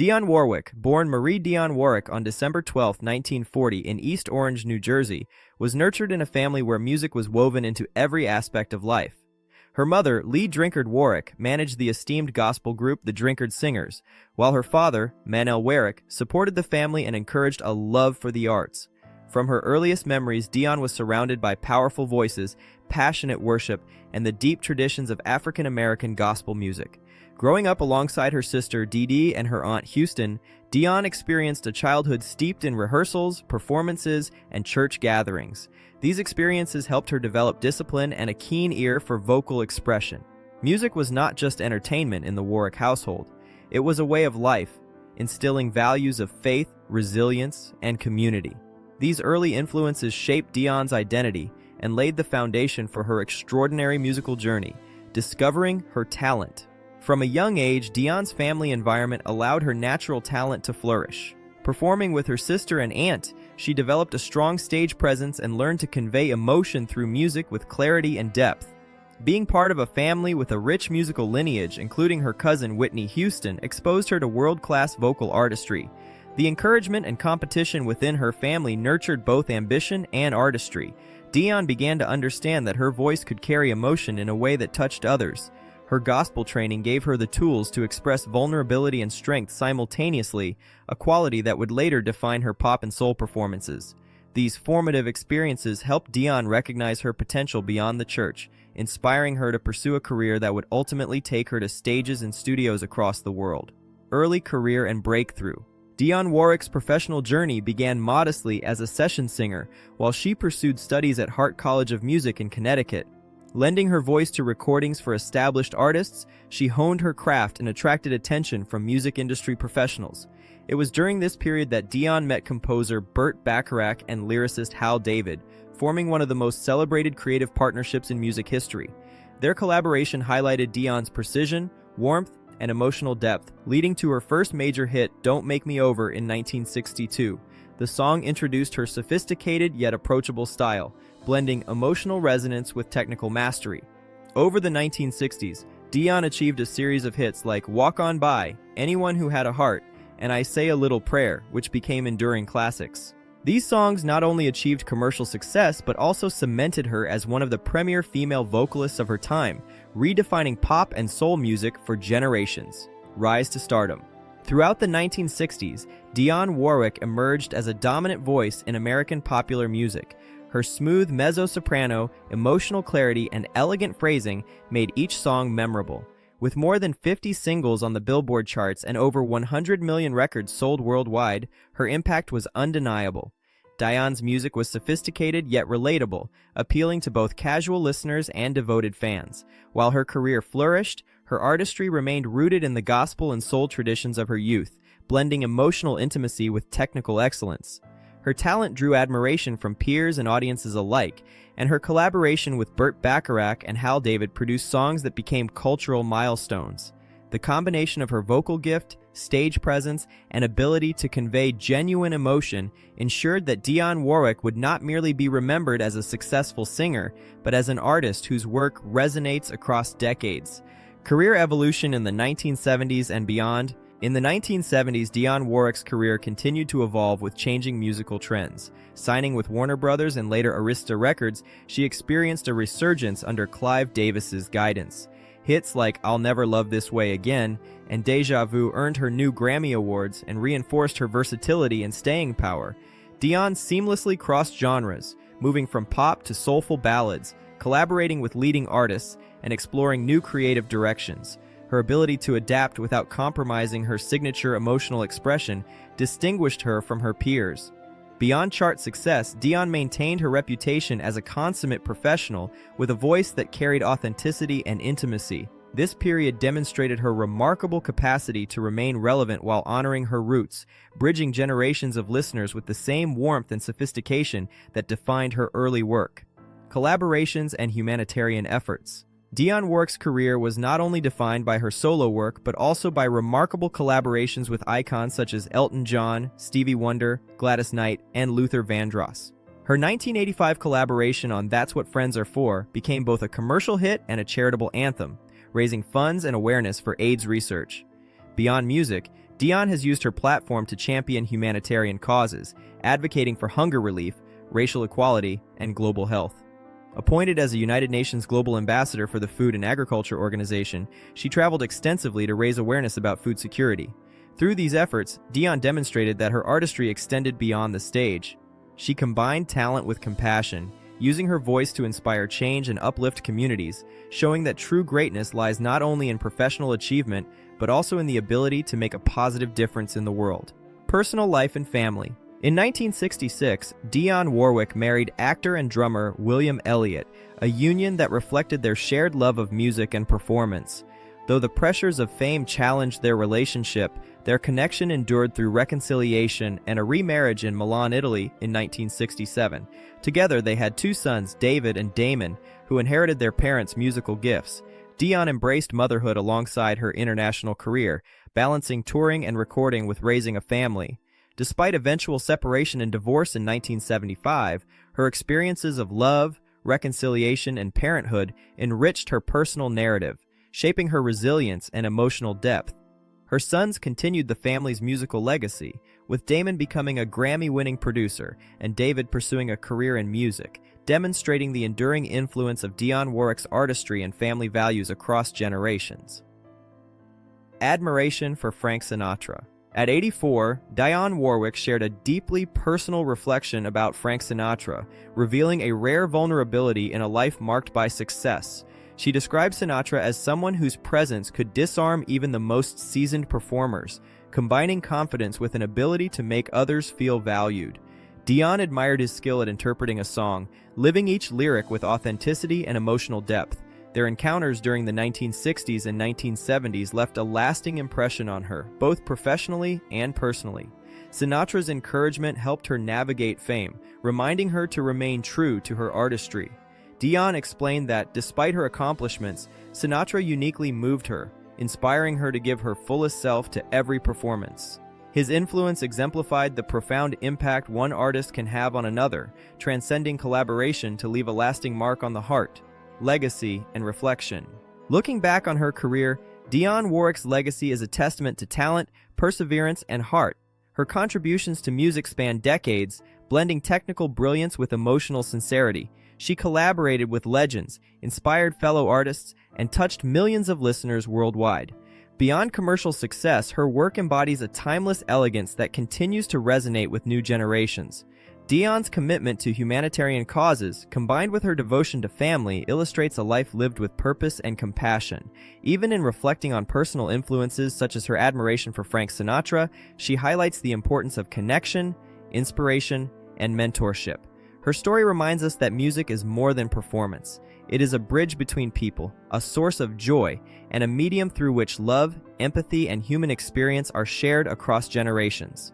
Dionne Warwick, born Marie Dionne Warwick on December 12, 1940 in East Orange, New Jersey, was nurtured in a family where music was woven into every aspect of life. Her mother, Lee Drinkard Warwick, managed the esteemed gospel group the Drinkard Singers, while her father, Manuel Warwick, supported the family and encouraged a love for the arts. From her earliest memories, Dionne was surrounded by powerful voices, passionate worship, and the deep traditions of African American gospel music. Growing up alongside her sister Dee Dee and her aunt Houston, Dionne experienced a childhood steeped in rehearsals, performances, and church gatherings. These experiences helped her develop discipline and a keen ear for vocal expression. Music was not just entertainment in the Warwick household. It was a way of life, instilling values of faith, resilience, and community. These early influences shaped Dionne's identity and laid the foundation for her extraordinary musical journey, discovering her talent. From a young age, Dionne's family environment allowed her natural talent to flourish. Performing with her sister and aunt, she developed a strong stage presence and learned to convey emotion through music with clarity and depth. Being part of a family with a rich musical lineage, including her cousin Whitney Houston, exposed her to world-class vocal artistry. The encouragement and competition within her family nurtured both ambition and artistry. Dionne began to understand that her voice could carry emotion in a way that touched others. Her gospel training gave her the tools to express vulnerability and strength simultaneously, a quality that would later define her pop and soul performances. These formative experiences helped Dionne recognize her potential beyond the church, inspiring her to pursue a career that would ultimately take her to stages and studios across the world. Early career and breakthrough. Dionne Warwick's professional journey began modestly as a session singer, while she pursued studies at Hart College of Music in Connecticut. Lending her voice to recordings for established artists, she honed her craft and attracted attention from music industry professionals. It was during this period that Dionne met composer Burt Bacharach and lyricist Hal David, forming one of the most celebrated creative partnerships in music history. Their collaboration highlighted Dionne's precision, warmth, and emotional depth, leading to her first major hit, Don't Make Me Over, in 1962. The song introduced her sophisticated yet approachable style, blending emotional resonance with technical mastery. Over the 1960s, Dionne achieved a series of hits like Walk On By, Anyone Who Had a Heart, and I Say a Little Prayer, which became enduring classics. These songs not only achieved commercial success, but also cemented her as one of the premier female vocalists of her time, redefining pop and soul music for generations. Rise to stardom. Throughout the 1960s, Dionne Warwick emerged as a dominant voice in American popular music. Her smooth mezzo-soprano, emotional clarity, and elegant phrasing made each song memorable. With more than 50 singles on the Billboard charts and over 100 million records sold worldwide, her impact was undeniable. Dionne's music was sophisticated yet relatable, appealing to both casual listeners and devoted fans. While her career flourished, her artistry remained rooted in the gospel and soul traditions of her youth, blending emotional intimacy with technical excellence. Her talent drew admiration from peers and audiences alike, and her collaboration with Burt Bacharach and Hal David produced songs that became cultural milestones. The combination of her vocal gift, stage presence, and ability to convey genuine emotion ensured that Dionne Warwick would not merely be remembered as a successful singer, but as an artist whose work resonates across decades. Career evolution in the 1970s and beyond. In the 1970s, Dionne Warwick's career continued to evolve with changing musical trends. Signing with Warner Brothers and later Arista Records, she experienced a resurgence under Clive Davis's guidance. Hits like I'll Never Love This Way Again and Deja Vu earned her new Grammy Awards and reinforced her versatility and staying power. Dionne seamlessly crossed genres, moving from pop to soulful ballads, collaborating with leading artists, and exploring new creative directions. Her ability to adapt without compromising her signature emotional expression distinguished her from her peers. Beyond chart success, Dionne maintained her reputation as a consummate professional with a voice that carried authenticity and intimacy. This period demonstrated her remarkable capacity to remain relevant while honoring her roots, bridging generations of listeners with the same warmth and sophistication that defined her early work. Collaborations and humanitarian efforts. Dionne Warwick's career was not only defined by her solo work, but also by remarkable collaborations with icons such as Elton John, Stevie Wonder, Gladys Knight, and Luther Vandross. Her 1985 collaboration on That's What Friends Are For became both a commercial hit and a charitable anthem, raising funds and awareness for AIDS research. Beyond music, Dionne has used her platform to champion humanitarian causes, advocating for hunger relief, racial equality, and global health. Appointed as a United Nations Global Ambassador for the Food and Agriculture Organization, she traveled extensively to raise awareness about food security. Through these efforts, Dionne demonstrated that her artistry extended beyond the stage. She combined talent with compassion, using her voice to inspire change and uplift communities, showing that true greatness lies not only in professional achievement, but also in the ability to make a positive difference in the world. Personal life and family. In 1966, Dionne Warwick married actor and drummer William Elliott, a union that reflected their shared love of music and performance. Though the pressures of fame challenged their relationship, their connection endured through reconciliation and a remarriage in Milan, Italy in 1967. Together, they had two sons, David and Damon, who inherited their parents' musical gifts. Dionne embraced motherhood alongside her international career, balancing touring and recording with raising a family. Despite eventual separation and divorce in 1975, her experiences of love, reconciliation, and parenthood enriched her personal narrative, shaping her resilience and emotional depth. Her sons continued the family's musical legacy, with Damon becoming a Grammy-winning producer and David pursuing a career in music, demonstrating the enduring influence of Dionne Warwick's artistry and family values across generations. Admiration for Frank Sinatra. At 84, Dionne Warwick shared a deeply personal reflection about Frank Sinatra, revealing a rare vulnerability in a life marked by success. She described Sinatra as someone whose presence could disarm even the most seasoned performers, combining confidence with an ability to make others feel valued. Dionne admired his skill at interpreting a song, living each lyric with authenticity and emotional depth. Their encounters during the 1960s and 1970s left a lasting impression on her, both professionally and personally. Sinatra's encouragement helped her navigate fame, reminding her to remain true to her artistry. Dionne explained that, despite her accomplishments, Sinatra uniquely moved her, inspiring her to give her fullest self to every performance. His influence exemplified the profound impact one artist can have on another, transcending collaboration to leave a lasting mark on the heart. Legacy and reflection. Looking back on her career, Dionne Warwick's legacy is a testament to talent, perseverance, and heart. Her contributions to music span decades, blending technical brilliance with emotional sincerity. She collaborated with legends, inspired fellow artists, and touched millions of listeners worldwide. Beyond commercial success, her work embodies a timeless elegance that continues to resonate with new generations. Dionne's commitment to humanitarian causes, combined with her devotion to family, illustrates a life lived with purpose and compassion. Even in reflecting on personal influences such as her admiration for Frank Sinatra, she highlights the importance of connection, inspiration, and mentorship. Her story reminds us that music is more than performance. It is a bridge between people, a source of joy, and a medium through which love, empathy, and human experience are shared across generations.